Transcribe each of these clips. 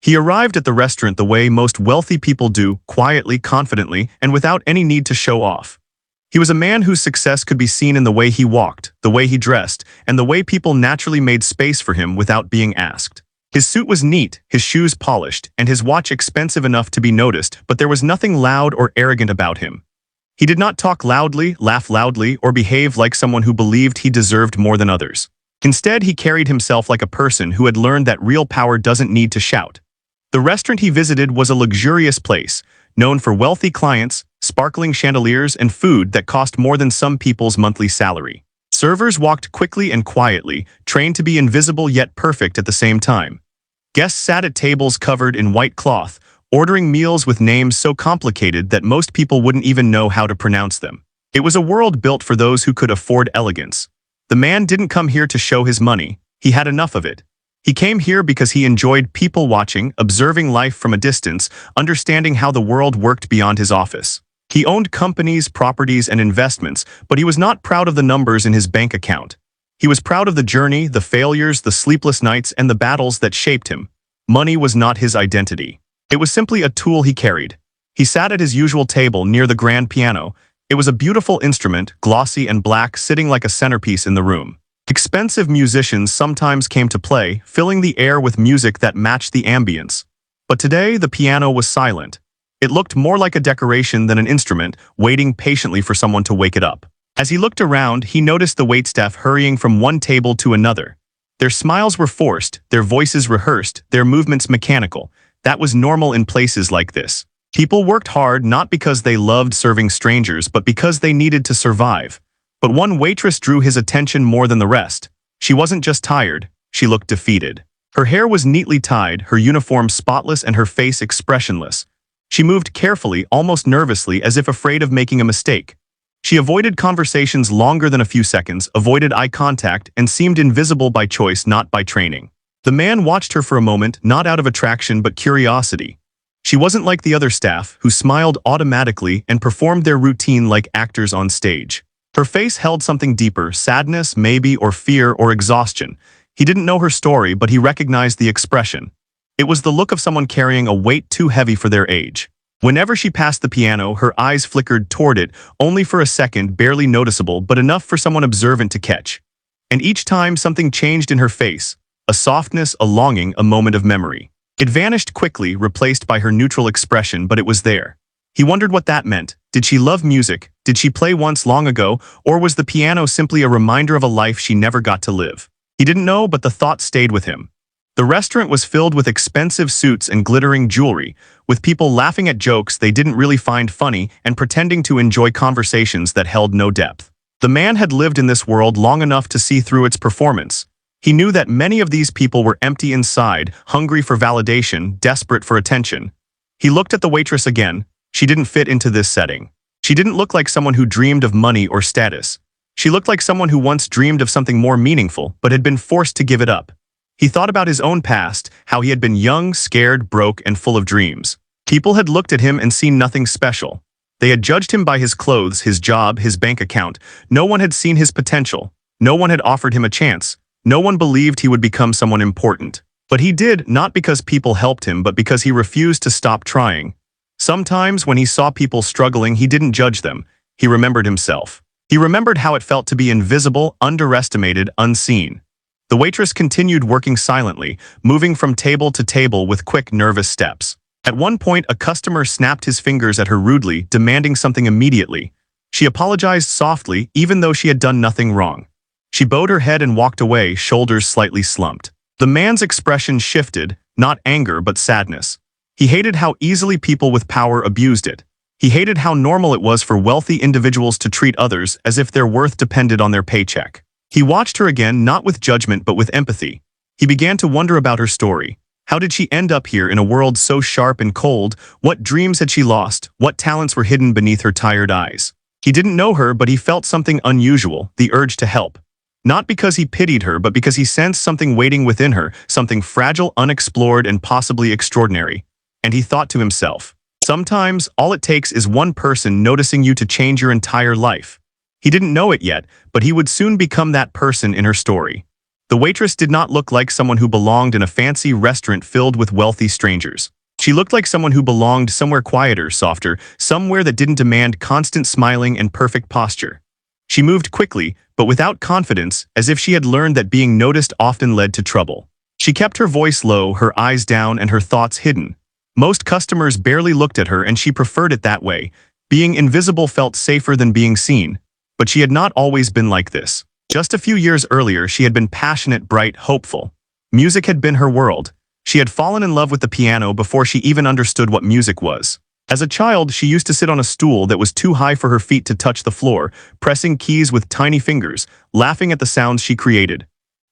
He arrived at the restaurant the way most wealthy people do, quietly, confidently, and without any need to show off. He was a man whose success could be seen in the way he walked, the way he dressed, and the way people naturally made space for him without being asked. His suit was neat, his shoes polished, and his watch expensive enough to be noticed, but there was nothing loud or arrogant about him. He did not talk loudly, laugh loudly, or behave like someone who believed he deserved more than others. Instead, he carried himself like a person who had learned that real power doesn't need to shout. The restaurant he visited was a luxurious place, known for wealthy clients, sparkling chandeliers, and food that cost more than some people's monthly salary. Servers walked quickly and quietly, trained to be invisible yet perfect at the same time. Guests sat at tables covered in white cloth, ordering meals with names so complicated that most people wouldn't even know how to pronounce them. It was a world built for those who could afford elegance. The man didn't come here to show his money, he had enough of it. He came here because he enjoyed people watching, observing life from a distance, understanding how the world worked beyond his office. He owned companies, properties, and investments, but he was not proud of the numbers in his bank account. He was proud of the journey, the failures, the sleepless nights, and the battles that shaped him. Money was not his identity. It was simply a tool he carried. He sat at his usual table near the grand piano. It was a beautiful instrument, glossy and black, sitting like a centerpiece in the room. Expensive musicians sometimes came to play, filling the air with music that matched the ambience. But today, the piano was silent. It looked more like a decoration than an instrument, waiting patiently for someone to wake it up. As he looked around, he noticed the waitstaff hurrying from one table to another. Their smiles were forced, their voices rehearsed, their movements mechanical. That was normal in places like this. People worked hard not because they loved serving strangers, but because they needed to survive. But one waitress drew his attention more than the rest. She wasn't just tired, she looked defeated. Her hair was neatly tied, her uniform spotless, and her face expressionless. She moved carefully, almost nervously, as if afraid of making a mistake. She avoided conversations longer than a few seconds, avoided eye contact, and seemed invisible by choice, not by training. The man watched her for a moment, not out of attraction but curiosity. She wasn't like the other staff, who smiled automatically and performed their routine like actors on stage. Her face held something deeper, sadness, maybe, or fear, or exhaustion. He didn't know her story, but he recognized the expression. It was the look of someone carrying a weight too heavy for their age. Whenever she passed the piano, her eyes flickered toward it, only for a second, barely noticeable, but enough for someone observant to catch. And each time something changed in her face, a softness, a longing, a moment of memory. It vanished quickly, replaced by her neutral expression, but it was there. He wondered what that meant. Did she love music? Did she play once long ago? Or was the piano simply a reminder of a life she never got to live? He didn't know, but the thought stayed with him. The restaurant was filled with expensive suits and glittering jewelry, with people laughing at jokes they didn't really find funny and pretending to enjoy conversations that held no depth. The man had lived in this world long enough to see through its performance. He knew that many of these people were empty inside, hungry for validation, desperate for attention. He looked at the waitress again. She didn't fit into this setting. She didn't look like someone who dreamed of money or status. She looked like someone who once dreamed of something more meaningful, but had been forced to give it up. He thought about his own past, how he had been young, scared, broke, and full of dreams. People had looked at him and seen nothing special. They had judged him by his clothes, his job, his bank account. No one had seen his potential. No one had offered him a chance. No one believed he would become someone important. But he did, not because people helped him, but because he refused to stop trying. Sometimes, when he saw people struggling, he didn't judge them. He remembered himself. He remembered how it felt to be invisible, underestimated, unseen. The waitress continued working silently, moving from table to table with quick, nervous steps. At one point, a customer snapped his fingers at her rudely, demanding something immediately. She apologized softly, even though she had done nothing wrong. She bowed her head and walked away, shoulders slightly slumped. The man's expression shifted, not anger but sadness. He hated how easily people with power abused it. He hated how normal it was for wealthy individuals to treat others as if their worth depended on their paycheck. He watched her again, not with judgment but with empathy. He began to wonder about her story. How did she end up here in a world so sharp and cold? What dreams had she lost? What talents were hidden beneath her tired eyes? He didn't know her, but he felt something unusual, the urge to help. Not because he pitied her, but because he sensed something waiting within her, something fragile, unexplored, and possibly extraordinary. And he thought to himself, sometimes all it takes is one person noticing you to change your entire life. He didn't know it yet, but he would soon become that person in her story. The waitress did not look like someone who belonged in a fancy restaurant filled with wealthy strangers. She looked like someone who belonged somewhere quieter, softer, somewhere that didn't demand constant smiling and perfect posture. She moved quickly, but without confidence, as if she had learned that being noticed often led to trouble. She kept her voice low, her eyes down, and her thoughts hidden. Most customers barely looked at her, and she preferred it that way. Being invisible felt safer than being seen. But she had not always been like this. Just a few years earlier, she had been passionate, bright, hopeful. Music had been her world. She had fallen in love with the piano before she even understood what music was. As a child, she used to sit on a stool that was too high for her feet to touch the floor, pressing keys with tiny fingers, laughing at the sounds she created.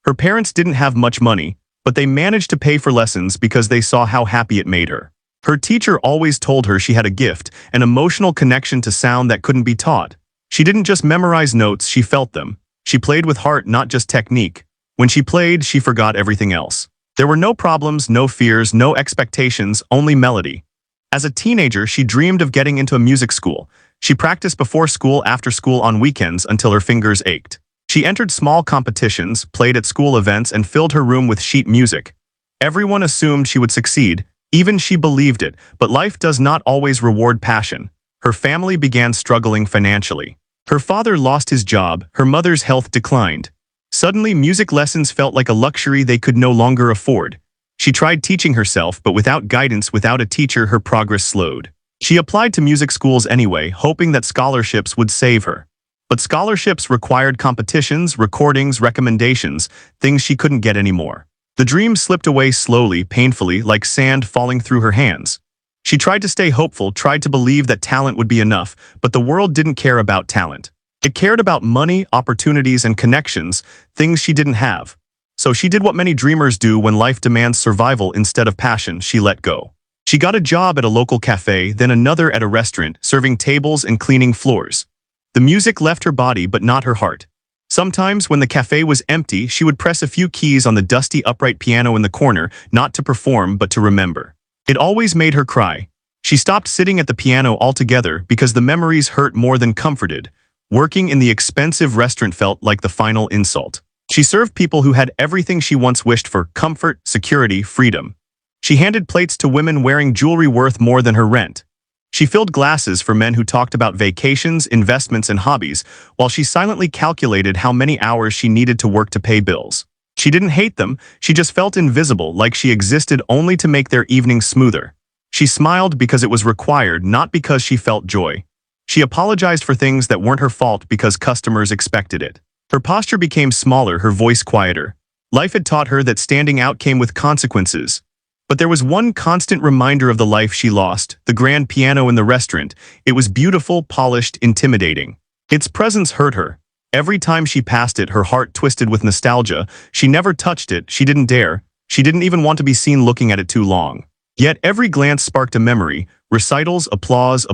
Her parents didn't have much money, but they managed to pay for lessons because they saw how happy it made her. Her teacher always told her she had a gift, an emotional connection to sound that couldn't be taught. She didn't just memorize notes, she felt them. She played with heart, not just technique. When she played, she forgot everything else. There were no problems, no fears, no expectations, only melody. As a teenager, she dreamed of getting into a music school. She practiced before school, after school, on weekends until her fingers ached. She entered small competitions, played at school events, and filled her room with sheet music. Everyone assumed she would succeed. Even she believed it, but life does not always reward passion. Her family began struggling financially. Her father lost his job, her mother's health declined. Suddenly, music lessons felt like a luxury they could no longer afford. She tried teaching herself, but without guidance, without a teacher, her progress slowed. She applied to music schools anyway, hoping that scholarships would save her. But scholarships required competitions, recordings, recommendations, things she couldn't get anymore. The dream slipped away slowly, painfully, like sand falling through her hands. She tried to stay hopeful, tried to believe that talent would be enough, but the world didn't care about talent. It cared about money, opportunities, and connections, things she didn't have. So she did what many dreamers do when life demands survival instead of passion. She let go. She got a job at a local cafe, then another at a restaurant, serving tables and cleaning floors. The music left her body but not her heart. Sometimes, when the cafe was empty, she would press a few keys on the dusty upright piano in the corner, not to perform but to remember. It always made her cry. She stopped sitting at the piano altogether because the memories hurt more than comforted. Working in the expensive restaurant felt like the final insult. She served people who had everything she once wished for: comfort, security, freedom. She handed plates to women wearing jewelry worth more than her rent. She filled glasses for men who talked about vacations, investments, and hobbies, while she silently calculated how many hours she needed to work to pay bills. She didn't hate them, she just felt invisible, like she existed only to make their evenings smoother. She smiled because it was required, not because she felt joy. She apologized for things that weren't her fault because customers expected it. Her posture became smaller, her voice quieter. Life had taught her that standing out came with consequences. But there was one constant reminder of the life she lost: the grand piano in the restaurant. It was beautiful, polished, intimidating. Its presence hurt her. Every time she passed it, her heart twisted with nostalgia. She never touched it, she didn't dare. She didn't even want to be seen looking at it too long. Yet every glance sparked a memory: recitals, applause,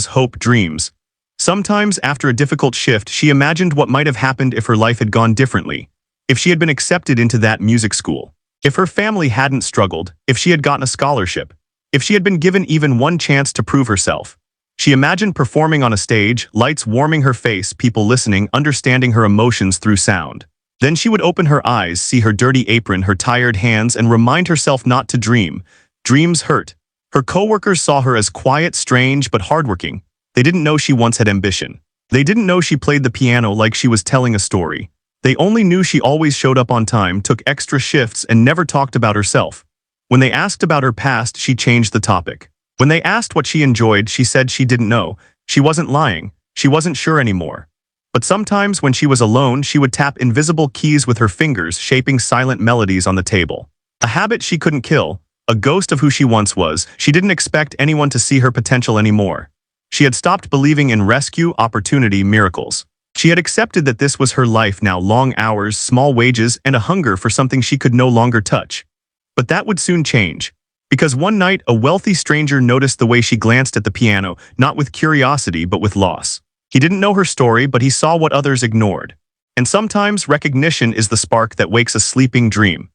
hope, dreams. Sometimes, after a difficult shift, she imagined what might have happened if her life had gone differently. If she had been accepted into that music school. If her family hadn't struggled, if she had gotten a scholarship, if she had been given even one chance to prove herself. She imagined performing on a stage, lights warming her face, people listening, understanding her emotions through sound. Then she would open her eyes, see her dirty apron, her tired hands, and remind herself not to dream. Dreams hurt. Her coworkers saw her as quiet, strange, but hardworking. They didn't know she once had ambition. They didn't know she played the piano like she was telling a story. They only knew she always showed up on time, took extra shifts, and never talked about herself. When they asked about her past, she changed the topic. When they asked what she enjoyed, she said she didn't know. She wasn't lying. She wasn't sure anymore. But sometimes, when she was alone, she would tap invisible keys with her fingers, shaping silent melodies on the table. A habit she couldn't kill, a ghost of who she once was. She didn't expect anyone to see her potential anymore. She had stopped believing in rescue, opportunity, miracles. She had accepted that this was her life now: long hours, small wages, and a hunger for something she could no longer touch. But that would soon change. Because one night, a wealthy stranger noticed the way she glanced at the piano, not with curiosity but with loss. He didn't know her story, but he saw what others ignored. And sometimes recognition is the spark that wakes a sleeping dream.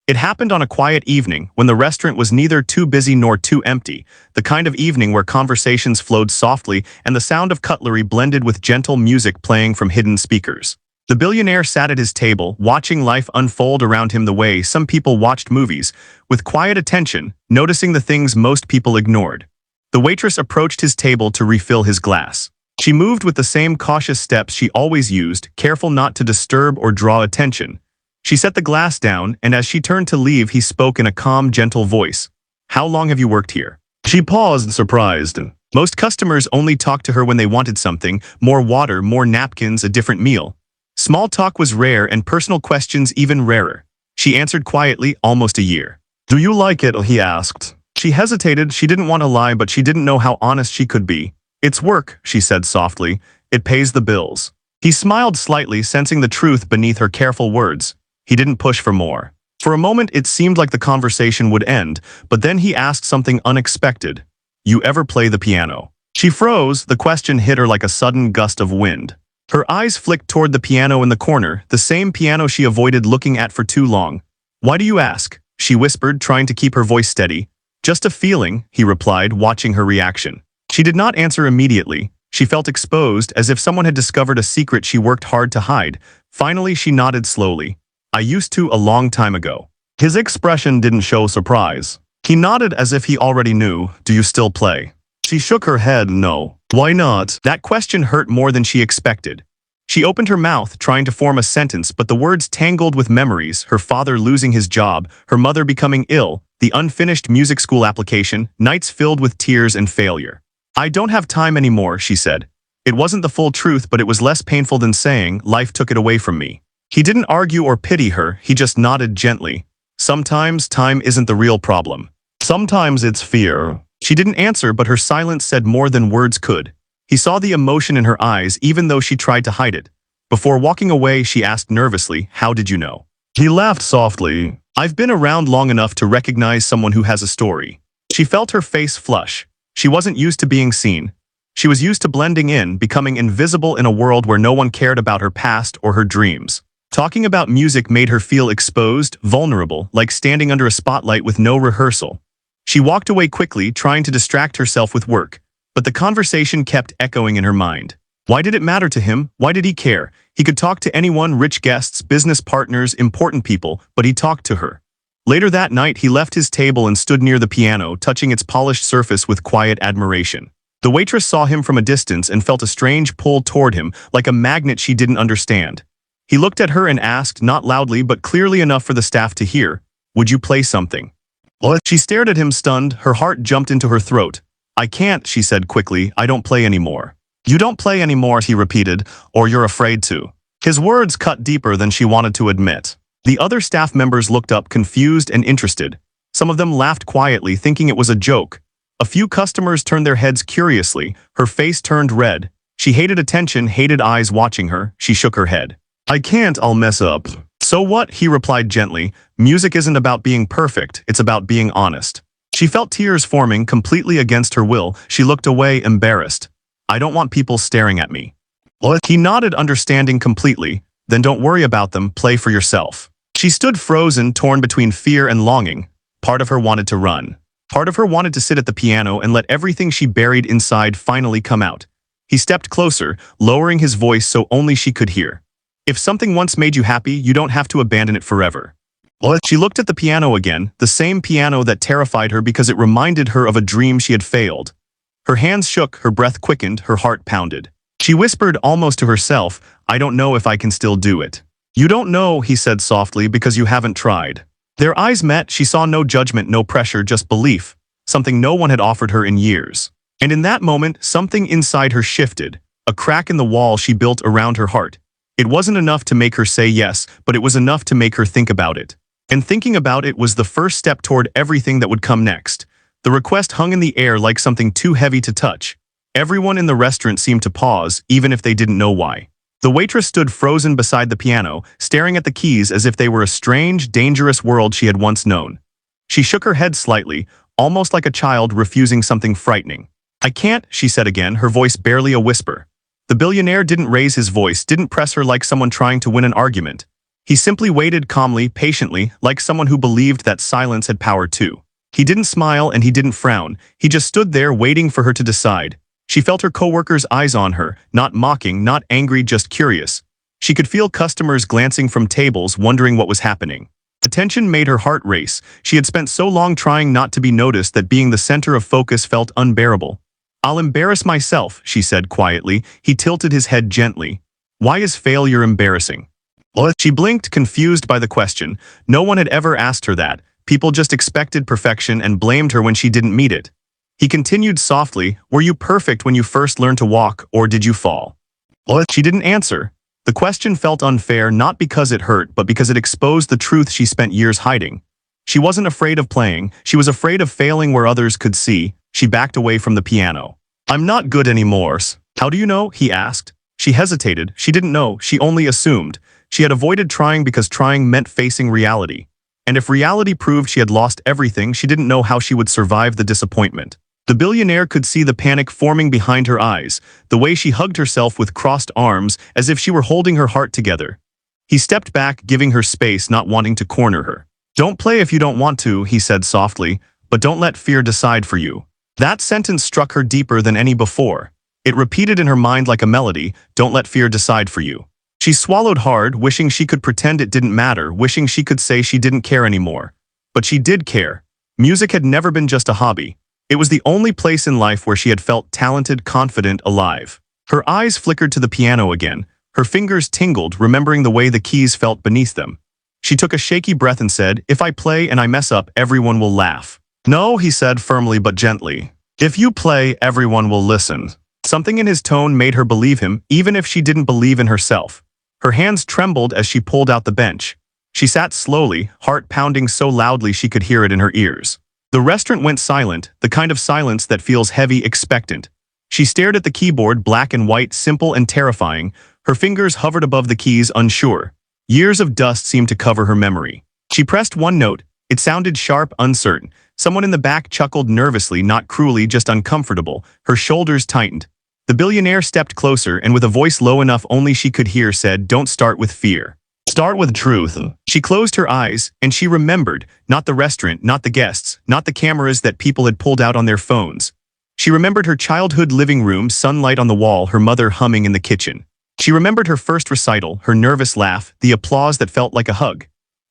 It happened on a quiet evening, when the restaurant was neither too busy nor too empty, the kind of evening where conversations flowed softly and the sound of cutlery blended with gentle music playing from hidden speakers. The billionaire sat at his table, watching life unfold around him the way some people watched movies, with quiet attention, noticing the things most people ignored. The waitress approached his table to refill his glass. She moved with the same cautious steps she always used, careful not to disturb or draw attention. She set the glass down, and as she turned to leave, he spoke in a calm, gentle voice. "How long have you worked here?" She paused, surprised. Most customers only talked to her when they wanted something, more water, more napkins, a different meal. Small talk was rare and personal questions even rarer. She answered quietly, "Almost a year." "Do you like it?" he asked. She hesitated. She didn't want to lie, but she didn't know how honest she could be. "It's work," she said softly. "It pays the bills." He smiled slightly, sensing the truth beneath her careful words. He didn't push for more. For a moment, it seemed like the conversation would end, but then he asked something unexpected. "You ever play the piano?" She froze. The question hit her like a sudden gust of wind. Her eyes flicked toward the piano in the corner, the same piano she avoided looking at for too long. "Why do you ask?" she whispered, trying to keep her voice steady. "Just a feeling," he replied, watching her reaction. She did not answer immediately. She felt exposed, as if someone had discovered a secret she worked hard to hide. Finally, she nodded slowly. "I used to a long time ago." His expression didn't show surprise. He nodded as if he already knew. "Do you still play?" She shook her head. "No." "Why not?" That question hurt more than she expected. She opened her mouth, trying to form a sentence, but the words tangled with memories, her father losing his job, her mother becoming ill, the unfinished music school application, nights filled with tears and failure. "I don't have time anymore," she said. It wasn't the full truth, but it was less painful than saying, "Life took it away from me." He didn't argue or pity her, he just nodded gently. "Sometimes time isn't the real problem. Sometimes it's fear." She didn't answer, but her silence said more than words could. He saw the emotion in her eyes, even though she tried to hide it. Before walking away, she asked nervously, "How did you know?" He laughed softly. "I've been around long enough to recognize someone who has a story." She felt her face flush. She wasn't used to being seen. She was used to blending in, becoming invisible in a world where no one cared about her past or her dreams. Talking about music made her feel exposed, vulnerable, like standing under a spotlight with no rehearsal. She walked away quickly, trying to distract herself with work, but the conversation kept echoing in her mind. Why did it matter to him? Why did he care? He could talk to anyone, rich guests, business partners, important people, but he talked to her. Later that night, he left his table and stood near the piano, touching its polished surface with quiet admiration. The waitress saw him from a distance and felt a strange pull toward him, like a magnet she didn't understand. He looked at her and asked, not loudly but clearly enough for the staff to hear, "Would you play something?" What? She stared at him stunned, her heart jumped into her throat. "I can't," she said quickly, "I don't play anymore." "You don't play anymore," he repeated, "or you're afraid to." His words cut deeper than she wanted to admit. The other staff members looked up, confused and interested. Some of them laughed quietly, thinking it was a joke. A few customers turned their heads curiously. Her face turned red. She hated attention, hated eyes watching her. She shook her head. "I can't, I'll mess up." "So what?" he replied gently. "Music isn't about being perfect, it's about being honest." She felt tears forming, completely against her will. She looked away, embarrassed. "I don't want people staring at me." What? He nodded, understanding completely. "Then don't worry about them, play for yourself." She stood frozen, torn between fear and longing. Part of her wanted to run. Part of her wanted to sit at the piano and let everything she buried inside finally come out. He stepped closer, lowering his voice so only she could hear. "If something once made you happy, you don't have to abandon it forever." What? She looked at the piano again, the same piano that terrified her because it reminded her of a dream she had failed. Her hands shook, her breath quickened, her heart pounded. She whispered almost to herself, "I don't know if I can still do it." "You don't know," he said softly, "because you haven't tried." Their eyes met. She saw no judgment, no pressure, just belief, something no one had offered her in years. And in that moment, something inside her shifted, a crack in the wall she built around her heart. It wasn't enough to make her say yes, but it was enough to make her think about it. And thinking about it was the first step toward everything that would come next. The request hung in the air like something too heavy to touch. Everyone in the restaurant seemed to pause, even if they didn't know why. The waitress stood frozen beside the piano, staring at the keys as if they were a strange, dangerous world she had once known. She shook her head slightly, almost like a child refusing something frightening. "I can't," she said again, her voice barely a whisper. The billionaire didn't raise his voice, didn't press her like someone trying to win an argument. He simply waited calmly, patiently, like someone who believed that silence had power too. He didn't smile and he didn't frown. He just stood there waiting for her to decide. She felt her coworker's eyes on her, not mocking, not angry, just curious. She could feel customers glancing from tables, wondering what was happening. The tension made her heart race. She had spent so long trying not to be noticed that being the center of focus felt unbearable. "I'll embarrass myself," she said quietly. He tilted his head gently. "Why is failure embarrassing?" She blinked, confused by the question. No one had ever asked her that. People just expected perfection and blamed her when she didn't meet it. He continued softly, "Were you perfect when you first learned to walk, or did you fall?" She didn't answer. The question felt unfair, not because it hurt, but because it exposed the truth she spent years hiding. She wasn't afraid of playing. She was afraid of failing where others could see. She backed away from the piano. "I'm not good anymore." "How do you know?" he asked. She hesitated. She didn't know. She only assumed. She had avoided trying because trying meant facing reality. And if reality proved she had lost everything, she didn't know how she would survive the disappointment. The billionaire could see the panic forming behind her eyes, the way she hugged herself with crossed arms, as if she were holding her heart together. He stepped back, giving her space, not wanting to corner her. "Don't play if you don't want to," he said softly, "but don't let fear decide for you." That sentence struck her deeper than any before. It repeated in her mind like a melody, "Don't let fear decide for you." She swallowed hard, wishing she could pretend it didn't matter, wishing she could say she didn't care anymore. But she did care. Music had never been just a hobby. It was the only place in life where she had felt talented, confident, alive. Her eyes flickered to the piano again. Her fingers tingled, remembering the way the keys felt beneath them. She took a shaky breath and said, "If I play and I mess up, everyone will laugh." "No," he said firmly but gently. "If you play, everyone will listen." Something in his tone made her believe him, even if she didn't believe in herself. Her hands trembled as she pulled out the bench. She sat slowly, heart pounding so loudly she could hear it in her ears. The restaurant went silent, the kind of silence that feels heavy, expectant. She stared at the keyboard, black and white, simple and terrifying. Her fingers hovered above the keys, unsure. Years of dust seemed to cover her memory. She pressed one note. It sounded sharp, uncertain. Someone in the back chuckled nervously, not cruelly, just uncomfortable. Her shoulders tightened. The billionaire stepped closer and with a voice low enough only she could hear said, "Don't start with fear. Start with truth." She closed her eyes, and she remembered, not the restaurant, not the guests, not the cameras that people had pulled out on their phones. She remembered her childhood living room, sunlight on the wall, her mother humming in the kitchen. She remembered her first recital, her nervous laugh, the applause that felt like a hug.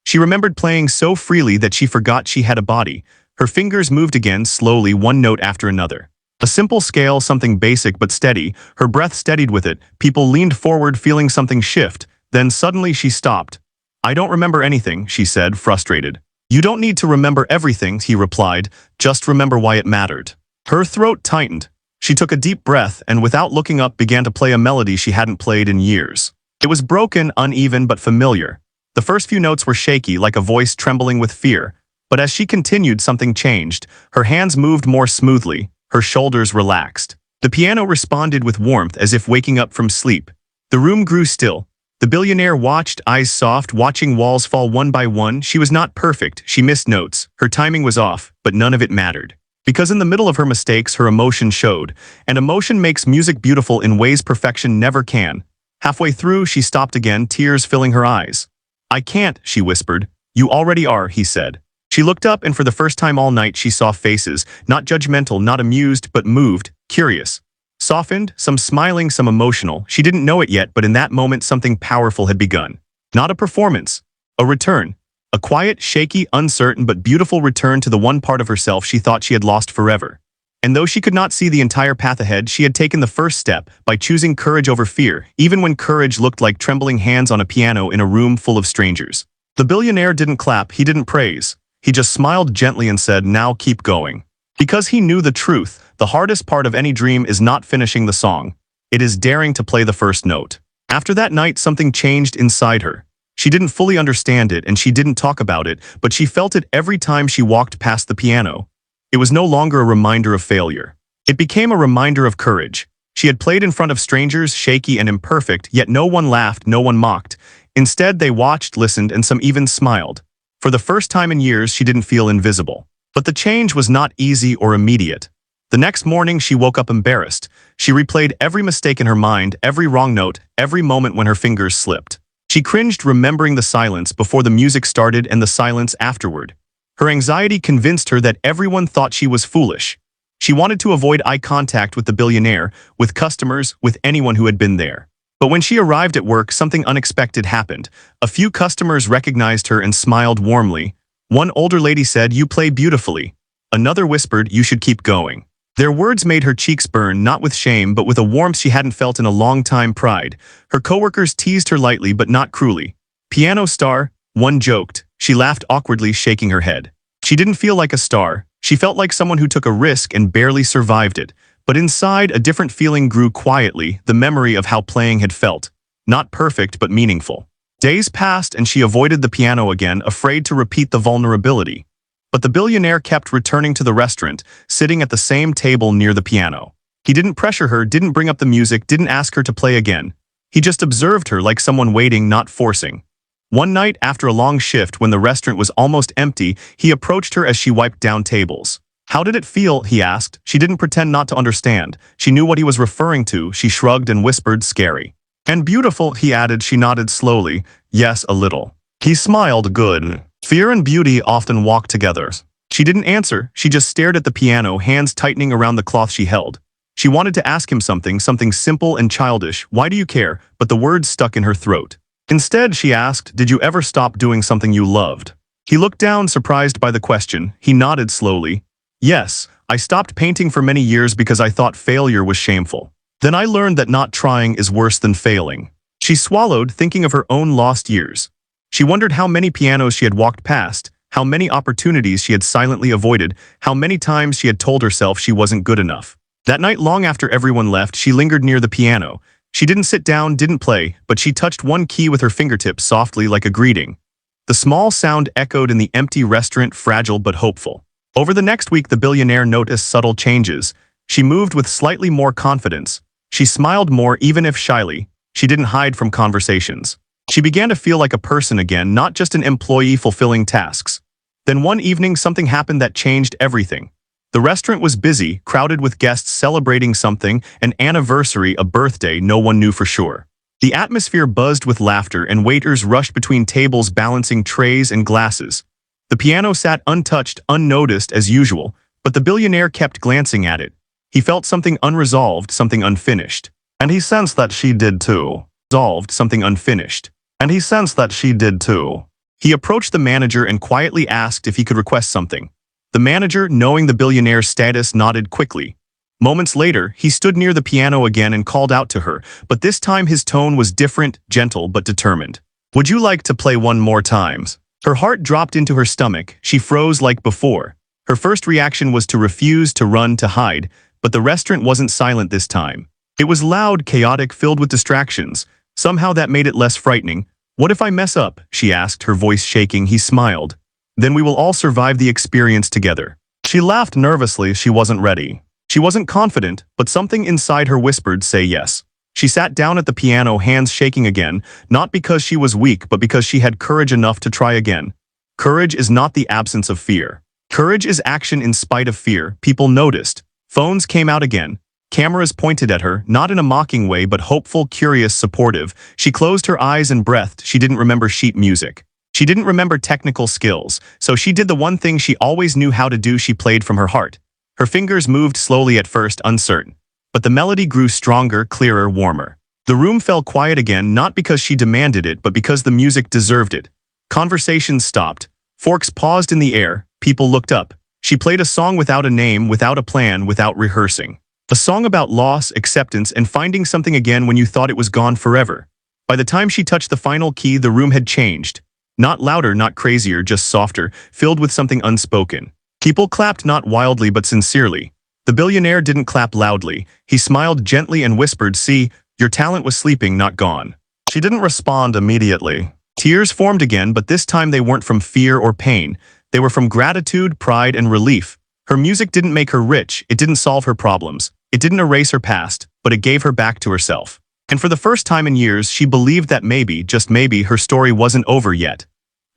She remembered playing so freely that she forgot she had a body. Her fingers moved again, slowly, one note after another. A simple scale, something basic but steady. Her breath steadied with it. People leaned forward, feeling something shift. Then suddenly she stopped. "I don't remember anything," she said, frustrated. "You don't need to remember everything," he replied. "Just remember why it mattered." Her throat tightened. She took a deep breath and without looking up began to play a melody she hadn't played in years. It was broken, uneven, but familiar. The first few notes were shaky, like a voice trembling with fear. But as she continued, something changed. Her hands moved more smoothly. Her shoulders relaxed. The piano responded with warmth, as if waking up from sleep. The room grew still. The billionaire watched, eyes soft, watching walls fall one by one. She was not perfect. She missed notes. Her timing was off, but none of it mattered. Because in the middle of her mistakes, her emotion showed. And emotion makes music beautiful in ways perfection never can. Halfway through, she stopped again, tears filling her eyes. "I can't," she whispered. "You already are," he said. She looked up, and for the first time all night she saw faces, not judgmental, not amused, but moved, curious. Softened, some smiling, some emotional. She didn't know it yet, but in that moment something powerful had begun. Not a performance. A return. A quiet, shaky, uncertain, but beautiful return to the one part of herself she thought she had lost forever. And though she could not see the entire path ahead, she had taken the first step by choosing courage over fear, even when courage looked like trembling hands on a piano in a room full of strangers. The billionaire didn't clap, he didn't praise. He just smiled gently and said, "Now keep going." Because he knew the truth. The hardest part of any dream is not finishing the song. It is daring to play the first note. After that night, something changed inside her. She didn't fully understand it and she didn't talk about it, but she felt it every time she walked past the piano. It was no longer a reminder of failure. It became a reminder of courage. She had played in front of strangers, shaky and imperfect, yet no one laughed, no one mocked. Instead, they watched, listened, and some even smiled. For the first time in years, she didn't feel invisible. But the change was not easy or immediate. The next morning, she woke up embarrassed. She replayed every mistake in her mind, every wrong note, every moment when her fingers slipped. She cringed, remembering the silence before the music started and the silence afterward. Her anxiety convinced her that everyone thought she was foolish. She wanted to avoid eye contact with the billionaire, with customers, with anyone who had been there. But when she arrived at work, something unexpected happened. A few customers recognized her and smiled warmly. One older lady said, "You play beautifully." Another whispered, "You should keep going." Their words made her cheeks burn, not with shame, but with a warmth she hadn't felt in a long time. Pride. Her coworkers teased her lightly, but not cruelly. "Piano star," one joked. She laughed awkwardly, shaking her head. She didn't feel like a star. She felt like someone who took a risk and barely survived it. But inside, a different feeling grew quietly, the memory of how playing had felt. Not perfect, but meaningful. Days passed and she avoided the piano again, afraid to repeat the vulnerability. But the billionaire kept returning to the restaurant, sitting at the same table near the piano. He didn't pressure her, didn't bring up the music, didn't ask her to play again. He just observed her like someone waiting, not forcing. One night, after a long shift, when the restaurant was almost empty, he approached her as she wiped down tables. "How did it feel?" he asked. She didn't pretend not to understand. She knew what he was referring to. She shrugged and whispered, "Scary." "And beautiful," he added. She nodded slowly. "Yes, a little." He smiled. "Good." Fear and beauty often walk together. She didn't answer. She just stared at the piano, hands tightening around the cloth she held. She wanted to ask him something simple and childish. "Why do you care?" But the words stuck in her throat. Instead, she asked, "Did you ever stop doing something you loved?" He looked down, surprised by the question. He nodded slowly. "Yes, I stopped painting for many years because I thought failure was shameful. Then I learned that not trying is worse than failing." She swallowed, thinking of her own lost years. She wondered how many pianos she had walked past, how many opportunities she had silently avoided, how many times she had told herself she wasn't good enough. That night, long after everyone left, she lingered near the piano. She didn't sit down, didn't play, but she touched one key with her fingertips softly like a greeting. The small sound echoed in the empty restaurant, fragile but hopeful. Over the next week, the billionaire noticed subtle changes. She moved with slightly more confidence. She smiled more, even if shyly. She didn't hide from conversations. She began to feel like a person again, not just an employee fulfilling tasks. Then one evening, something happened that changed everything. The restaurant was busy, crowded with guests celebrating something, an anniversary, a birthday, no one knew for sure. The atmosphere buzzed with laughter and waiters rushed between tables balancing trays and glasses. The piano sat untouched, unnoticed as usual, but the billionaire kept glancing at it. He felt something unresolved, something unfinished. And he sensed that she did too. Resolved, something unfinished. And he sensed that she did too. He approached the manager and quietly asked if he could request something. The manager, knowing the billionaire's status, nodded quickly. Moments later, he stood near the piano again and called out to her, but this time his tone was different, gentle but determined. "Would you like to play one more time?" Her heart dropped into her stomach. She froze like before. Her first reaction was to refuse, to run, to hide, but the restaurant wasn't silent this time. It was loud, chaotic, filled with distractions. Somehow that made it less frightening. "What if I mess up?" she asked, her voice shaking. He smiled. "Then we will all survive the experience together." She laughed nervously. She wasn't ready. She wasn't confident, but something inside her whispered, "Say yes." She sat down at the piano, hands shaking again, not because she was weak, but because she had courage enough to try again. Courage is not the absence of fear. Courage is action in spite of fear. People noticed. Phones came out again. Cameras pointed at her, not in a mocking way, but hopeful, curious, supportive. She closed her eyes and breathed. She didn't remember sheet music. She didn't remember technical skills, so she did the one thing she always knew how to do. She played from her heart. Her fingers moved slowly at first, uncertain. But the melody grew stronger, clearer, warmer. The room fell quiet again, not because she demanded it, but because the music deserved it. Conversations stopped. Forks paused in the air. People looked up. She played a song without a name, without a plan, without rehearsing. A song about loss, acceptance, and finding something again when you thought it was gone forever. By the time she touched the final key, the room had changed. Not louder, not crazier, just softer, filled with something unspoken. People clapped, not wildly but sincerely. The billionaire didn't clap loudly. He smiled gently and whispered, "See, your talent was sleeping, not gone." She didn't respond immediately. Tears formed again, but this time they weren't from fear or pain. They were from gratitude, pride, and relief. Her music didn't make her rich. It didn't solve her problems. It didn't erase her past, but it gave her back to herself. And for the first time in years, she believed that maybe, just maybe, her story wasn't over yet.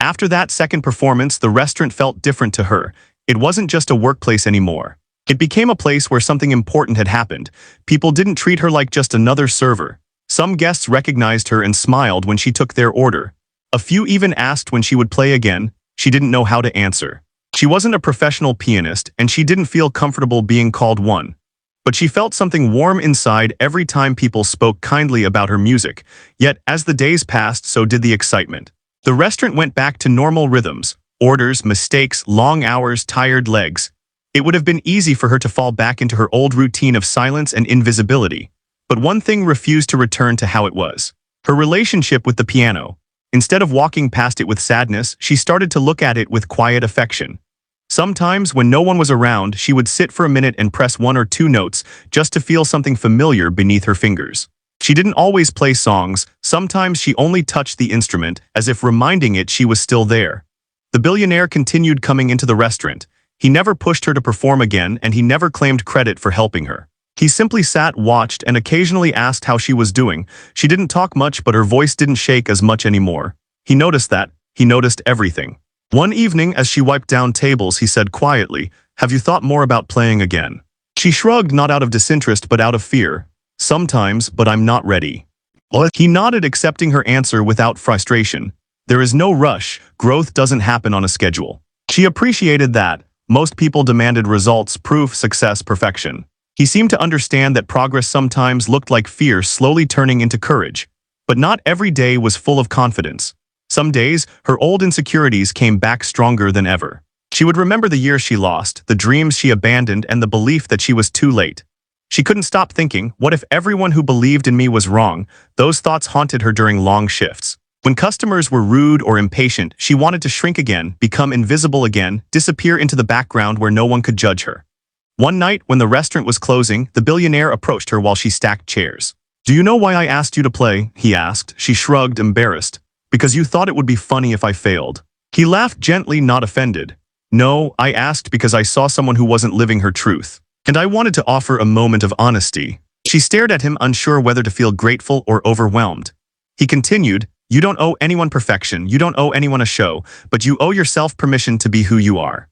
After that second performance, the restaurant felt different to her. It wasn't just a workplace anymore. It became a place where something important had happened. People didn't treat her like just another server. Some guests recognized her and smiled when she took their order. A few even asked when she would play again. She didn't know how to answer. She wasn't a professional pianist, and she didn't feel comfortable being called one. But she felt something warm inside every time people spoke kindly about her music. Yet, as the days passed, so did the excitement. The restaurant went back to normal rhythms: orders, mistakes, long hours, tired legs. It would have been easy for her to fall back into her old routine of silence and invisibility. But one thing refused to return to how it was: her relationship with the piano. Instead of walking past it with sadness, she started to look at it with quiet affection. Sometimes, when no one was around, she would sit for a minute and press one or two notes just to feel something familiar beneath her fingers. She didn't always play songs. Sometimes she only touched the instrument, as if reminding it she was still there. The billionaire continued coming into the restaurant. He never pushed her to perform again, and he never claimed credit for helping her. He simply sat, watched, and occasionally asked how she was doing. She didn't talk much, but her voice didn't shake as much anymore. He noticed that. He noticed everything. One evening, as she wiped down tables, he said quietly, "Have you thought more about playing again?" She shrugged, not out of disinterest but out of fear. "Sometimes, but I'm not ready." He nodded, accepting her answer without frustration. There is no rush. Growth doesn't happen on a schedule. She appreciated that. Most people demanded results, proof, success, perfection. He seemed to understand that progress sometimes looked like fear slowly turning into courage. But not every day was full of confidence. Some days, her old insecurities came back stronger than ever. She would remember the years she lost, the dreams she abandoned, and the belief that she was too late. She couldn't stop thinking, what if everyone who believed in me was wrong? Those thoughts haunted her during long shifts. When customers were rude or impatient, she wanted to shrink again, become invisible again, disappear into the background where no one could judge her. One night, when the restaurant was closing, the billionaire approached her while she stacked chairs. "Do you know why I asked you to play?" he asked. She shrugged, embarrassed. "Because you thought it would be funny if I failed." He laughed gently, not offended. "No, I asked because I saw someone who wasn't living her truth. And I wanted to offer a moment of honesty." She stared at him, unsure whether to feel grateful or overwhelmed. He continued, "You don't owe anyone perfection, you don't owe anyone a show, but you owe yourself permission to be who you are."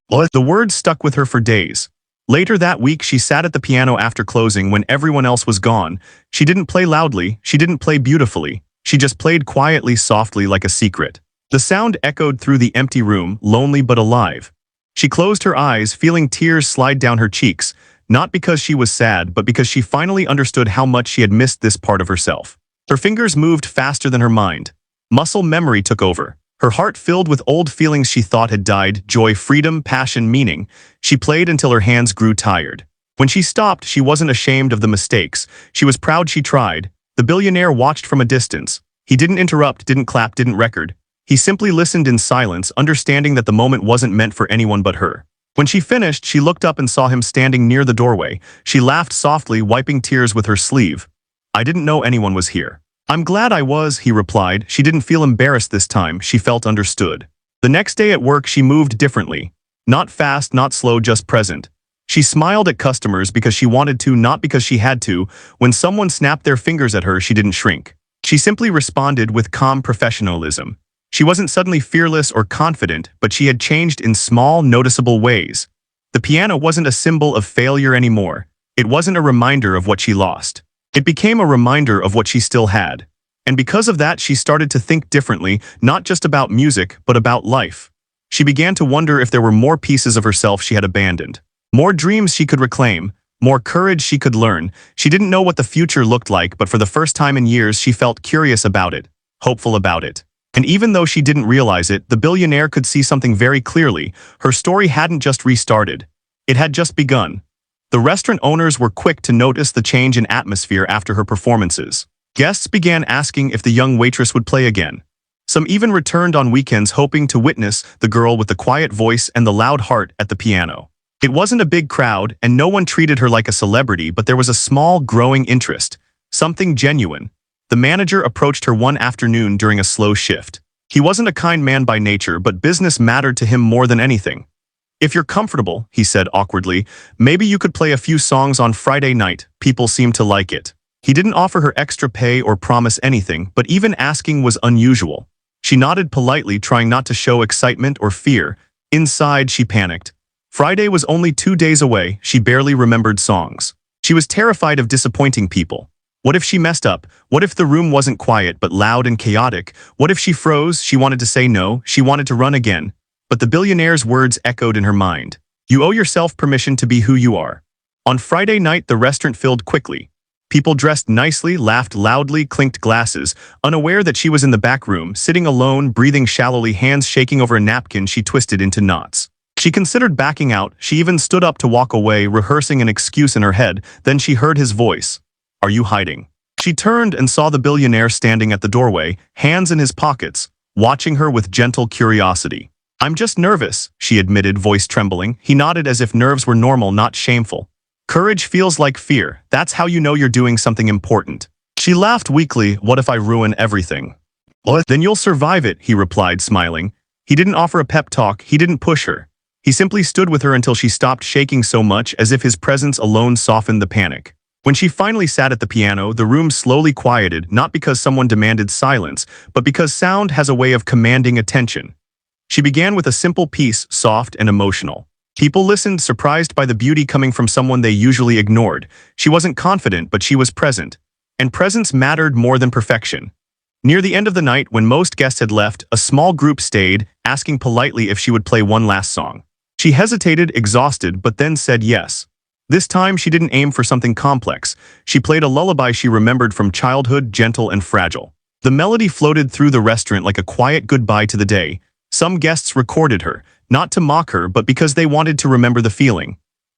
The words stuck with her for days. Later that week, she sat at the piano after closing when everyone else was gone. She didn't play loudly, she didn't play beautifully. She just played quietly, softly, like a secret. The sound echoed through the empty room, lonely but alive. She closed her eyes, feeling tears slide down her cheeks, not because she was sad, but because she finally understood how much she had missed this part of herself. Her fingers moved faster than her mind. Muscle memory took over. Her heart filled with old feelings she thought had died: joy, freedom, passion, meaning. She played until her hands grew tired. When she stopped, she wasn't ashamed of the mistakes. She was proud she tried. The billionaire watched from a distance. He didn't interrupt, didn't clap, didn't record. He simply listened in silence, understanding that the moment wasn't meant for anyone but her. When she finished, she looked up and saw him standing near the doorway. She laughed softly, wiping tears with her sleeve. "I didn't know anyone was here." "I'm glad I was," he replied. She didn't feel embarrassed this time. She felt understood. The next day at work, she moved differently. Not fast, not slow, just present. She smiled at customers because she wanted to, not because she had to. When someone snapped their fingers at her, she didn't shrink. She simply responded with calm professionalism. She wasn't suddenly fearless or confident, but she had changed in small, noticeable ways. The piano wasn't a symbol of failure anymore. It wasn't a reminder of what she lost. It became a reminder of what she still had. And because of that, she started to think differently, not just about music, but about life. She began to wonder if there were more pieces of herself she had abandoned. More dreams she could reclaim, more courage she could learn. She didn't know what the future looked like, but for the first time in years, she felt curious about it, hopeful about it. And even though she didn't realize it, the billionaire could see something very clearly. Her story hadn't just restarted. It had just begun. The restaurant owners were quick to notice the change in atmosphere after her performances. Guests began asking if the young waitress would play again. Some even returned on weekends hoping to witness the girl with the quiet voice and the loud heart at the piano. It wasn't a big crowd, and no one treated her like a celebrity, but there was a small, growing interest. Something genuine. The manager approached her one afternoon during a slow shift. He wasn't a kind man by nature, but business mattered to him more than anything. "If you're comfortable," he said awkwardly, "maybe you could play a few songs on Friday night. People seem to like it." He didn't offer her extra pay or promise anything, but even asking was unusual. She nodded politely, trying not to show excitement or fear. Inside, she panicked. Friday was only 2 days away. She barely remembered songs. She was terrified of disappointing people. What if she messed up? What if the room wasn't quiet but loud and chaotic? What if she froze? She wanted to say no. She wanted to run again. But the billionaire's words echoed in her mind. "You owe yourself permission to be who you are." On Friday night, the restaurant filled quickly. People dressed nicely, laughed loudly, clinked glasses, unaware that she was in the back room, sitting alone, breathing shallowly, hands shaking over a napkin she twisted into knots. She considered backing out. She even stood up to walk away, rehearsing an excuse in her head. Then she heard his voice. "Are you hiding?" She turned and saw the billionaire standing at the doorway, hands in his pockets, watching her with gentle curiosity. "I'm just nervous," she admitted, voice trembling. He nodded as if nerves were normal, not shameful. "Courage feels like fear. That's how you know you're doing something important." She laughed weakly. "What if I ruin everything?" "What? Then you'll survive it," he replied, smiling. He didn't offer a pep talk. He didn't push her. He simply stood with her until she stopped shaking so much, as if his presence alone softened the panic. When she finally sat at the piano, the room slowly quieted, not because someone demanded silence, but because sound has a way of commanding attention. She began with a simple piece, soft and emotional. People listened, surprised by the beauty coming from someone they usually ignored. She wasn't confident, but she was present. And presence mattered more than perfection. Near the end of the night, when most guests had left, a small group stayed, asking politely if she would play one last song. She hesitated, exhausted, but then said yes. This time, she didn't aim for something complex. She played a lullaby she remembered from childhood, gentle and fragile. The melody floated through the restaurant like a quiet goodbye to the day. Some guests recorded her, not to mock her, but because they wanted to remember the feeling.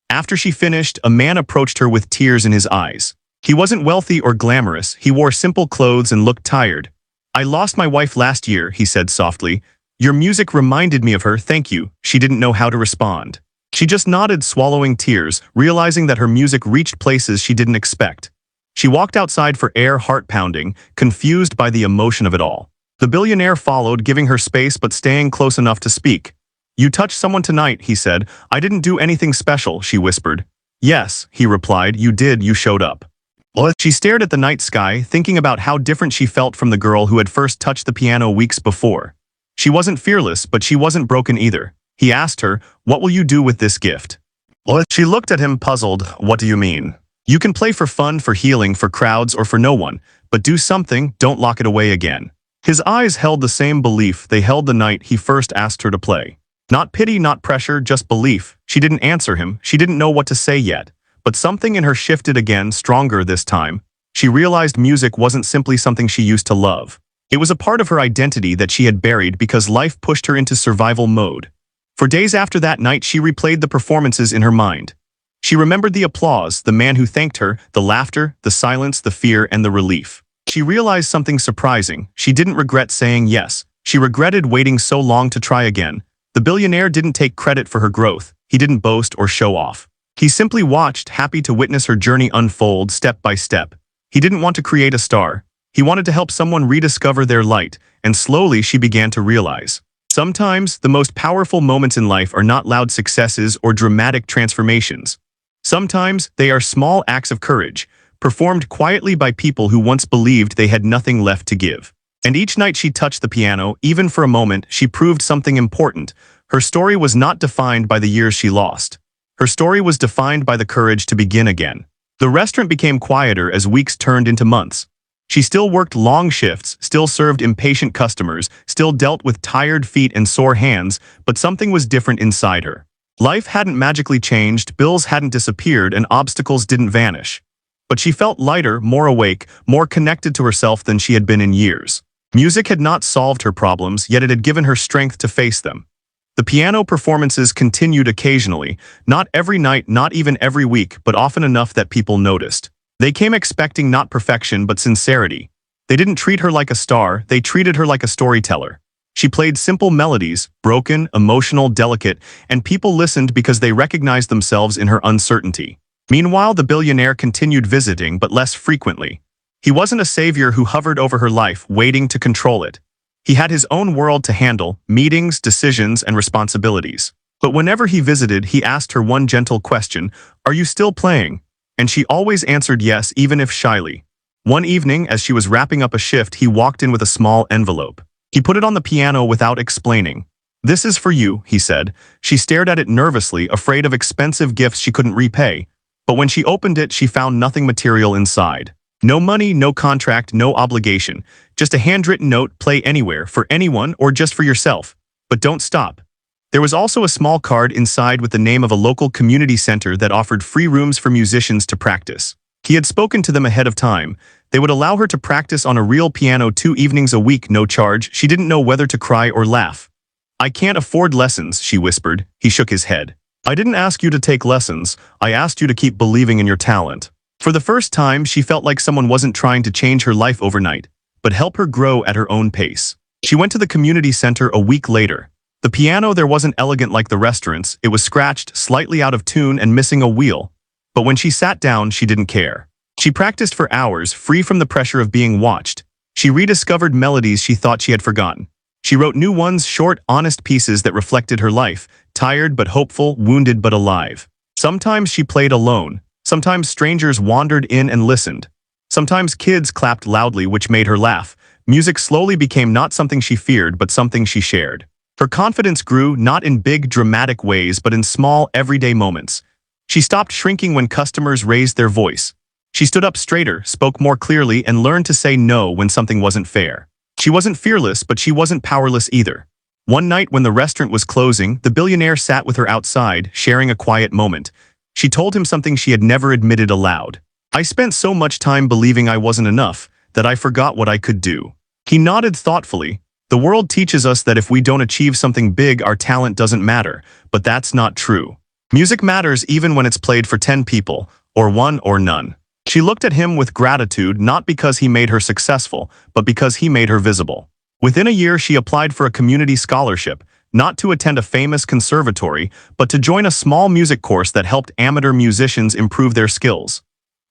After she finished, a man approached her with tears in his eyes. He wasn't wealthy or glamorous. He wore simple clothes and looked tired. "I lost my wife last year," he said softly. "Your music reminded me of her, thank you." She didn't know how to respond. She just nodded, swallowing tears, realizing that her music reached places she didn't expect. She walked outside for air, heart pounding, confused by the emotion of it all. The billionaire followed, giving her space but staying close enough to speak. "You touched someone tonight," he said. "I didn't do anything special," she whispered. "Yes," he replied, "you did, you showed up." What? She stared at the night sky, thinking about how different she felt from the girl who had first touched the piano weeks before. She wasn't fearless, but she wasn't broken either. He asked her, "What will you do with this gift?" What? She looked at him, puzzled. "What do you mean?" "You can play for fun, for healing, for crowds, or for no one. But do something, don't lock it away again." His eyes held the same belief they held the night he first asked her to play. Not pity, not pressure, just belief. She didn't answer him. She didn't know what to say yet. But something in her shifted again, stronger this time. She realized music wasn't simply something she used to love. It was a part of her identity that she had buried because life pushed her into survival mode. For days after that night, she replayed the performances in her mind. She remembered the applause, the man who thanked her, the laughter, the silence, the fear, and the relief. She realized something surprising. She didn't regret saying yes. She regretted waiting so long to try again. The billionaire didn't take credit for her growth. He didn't boast or show off. He simply watched, happy to witness her journey unfold step by step. He didn't want to create a star. He wanted to help someone rediscover their light, and slowly she began to realize. Sometimes, the most powerful moments in life are not loud successes or dramatic transformations. Sometimes, they are small acts of courage, performed quietly by people who once believed they had nothing left to give. And each night she touched the piano, even for a moment, she proved something important. Her story was not defined by the years she lost. Her story was defined by the courage to begin again. The restaurant became quieter as weeks turned into months. She still worked long shifts, still served impatient customers, still dealt with tired feet and sore hands, but something was different inside her. Life hadn't magically changed, bills hadn't disappeared, and obstacles didn't vanish. But she felt lighter, more awake, more connected to herself than she had been in years. Music had not solved her problems, yet it had given her strength to face them. The piano performances continued occasionally, not every night, not even every week, but often enough that people noticed. They came expecting not perfection, but sincerity. They didn't treat her like a star, they treated her like a storyteller. She played simple melodies, broken, emotional, delicate, and people listened because they recognized themselves in her uncertainty. Meanwhile, the billionaire continued visiting, but less frequently. He wasn't a savior who hovered over her life, waiting to control it. He had his own world to handle, meetings, decisions, and responsibilities. But whenever he visited, he asked her one gentle question, "Are you still playing?" And she always answered yes, even if shyly. One evening, as she was wrapping up a shift, he walked in with a small envelope. He put it on the piano without explaining. "This is for you," he said. She stared at it nervously, afraid of expensive gifts she couldn't repay. But when she opened it, she found nothing material inside. No money, no contract, no obligation. Just a handwritten note, "Play anywhere, for anyone, or just for yourself. But don't stop. There was also a small card inside with the name of a local community center that offered free rooms for musicians to practice. He had spoken to them ahead of time. They would allow her to practice on a real piano 2 evenings a week, no charge. She didn't know whether to cry or laugh. "I can't afford lessons," she whispered. He shook his head. "I didn't ask you to take lessons. I asked you to keep believing in your talent." For the first time, she felt like someone wasn't trying to change her life overnight, but help her grow at her own pace. She went to the community center a week later. The piano there wasn't elegant like the restaurants. It was scratched, slightly out of tune, and missing a wheel. But when she sat down, she didn't care. She practiced for hours, free from the pressure of being watched. She rediscovered melodies she thought she had forgotten. She wrote new ones, short, honest pieces that reflected her life, tired but hopeful, wounded but alive. Sometimes she played alone. Sometimes strangers wandered in and listened. Sometimes kids clapped loudly, which made her laugh. Music slowly became not something she feared, but something she shared. Her confidence grew, not in big, dramatic ways, but in small, everyday moments. She stopped shrinking when customers raised their voice. She stood up straighter, spoke more clearly, and learned to say no when something wasn't fair. She wasn't fearless, but she wasn't powerless either. One night when the restaurant was closing, the billionaire sat with her outside, sharing a quiet moment. She told him something she had never admitted aloud. "I spent so much time believing I wasn't enough, that I forgot what I could do." He nodded thoughtfully. "The world teaches us that if we don't achieve something big, our talent doesn't matter, but that's not true. Music matters even when it's played for 10 people, or one or none." She looked at him with gratitude, not because he made her successful, but because he made her visible. Within a year, she applied for a community scholarship, not to attend a famous conservatory, but to join a small music course that helped amateur musicians improve their skills.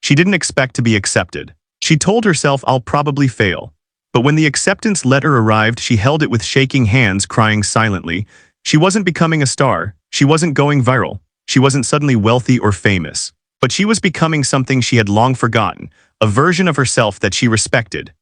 She didn't expect to be accepted. She told herself, "I'll probably fail." But when the acceptance letter arrived, she held it with shaking hands, crying silently. She wasn't becoming a star. She wasn't going viral. She wasn't suddenly wealthy or famous. But she was becoming something she had long forgotten, a version of herself that she respected.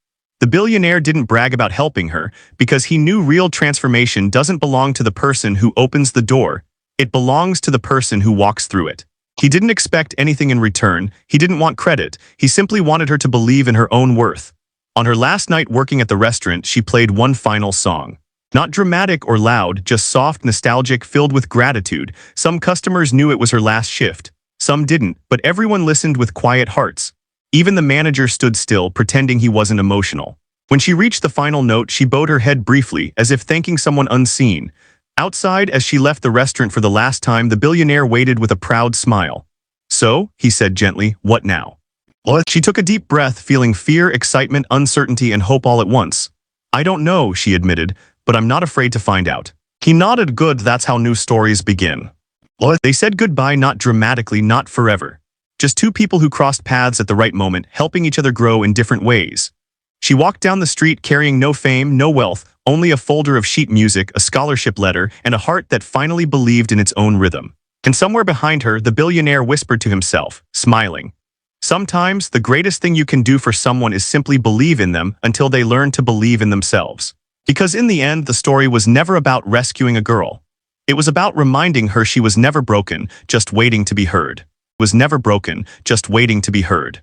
The billionaire didn't brag about helping her, because he knew real transformation doesn't belong to the person who opens the door. It belongs to the person who walks through it. He didn't expect anything in return. He didn't want credit. He simply wanted her to believe in her own worth. On her last night working at the restaurant, she played one final song. Not dramatic or loud, just soft, nostalgic, filled with gratitude. Some customers knew it was her last shift. Some didn't, but everyone listened with quiet hearts. Even the manager stood still, pretending he wasn't emotional. When she reached the final note, she bowed her head briefly, as if thanking someone unseen. Outside, as she left the restaurant for the last time, the billionaire waited with a proud smile. "So," he said gently, "what now?" What? She took a deep breath, feeling fear, excitement, uncertainty, and hope all at once. "I don't know," she admitted, "but I'm not afraid to find out." He nodded. "Good, that's how new stories begin." What? They said goodbye, not dramatically, not forever. Just two people who crossed paths at the right moment, helping each other grow in different ways. She walked down the street carrying no fame, no wealth, only a folder of sheet music, a scholarship letter, and a heart that finally believed in its own rhythm. And somewhere behind her, the billionaire whispered to himself, smiling, "Sometimes the greatest thing you can do for someone is simply believe in them until they learn to believe in themselves." Because in the end, the story was never about rescuing a girl. It was about reminding her she was never broken, just waiting to be heard. Was never broken, just waiting to be heard.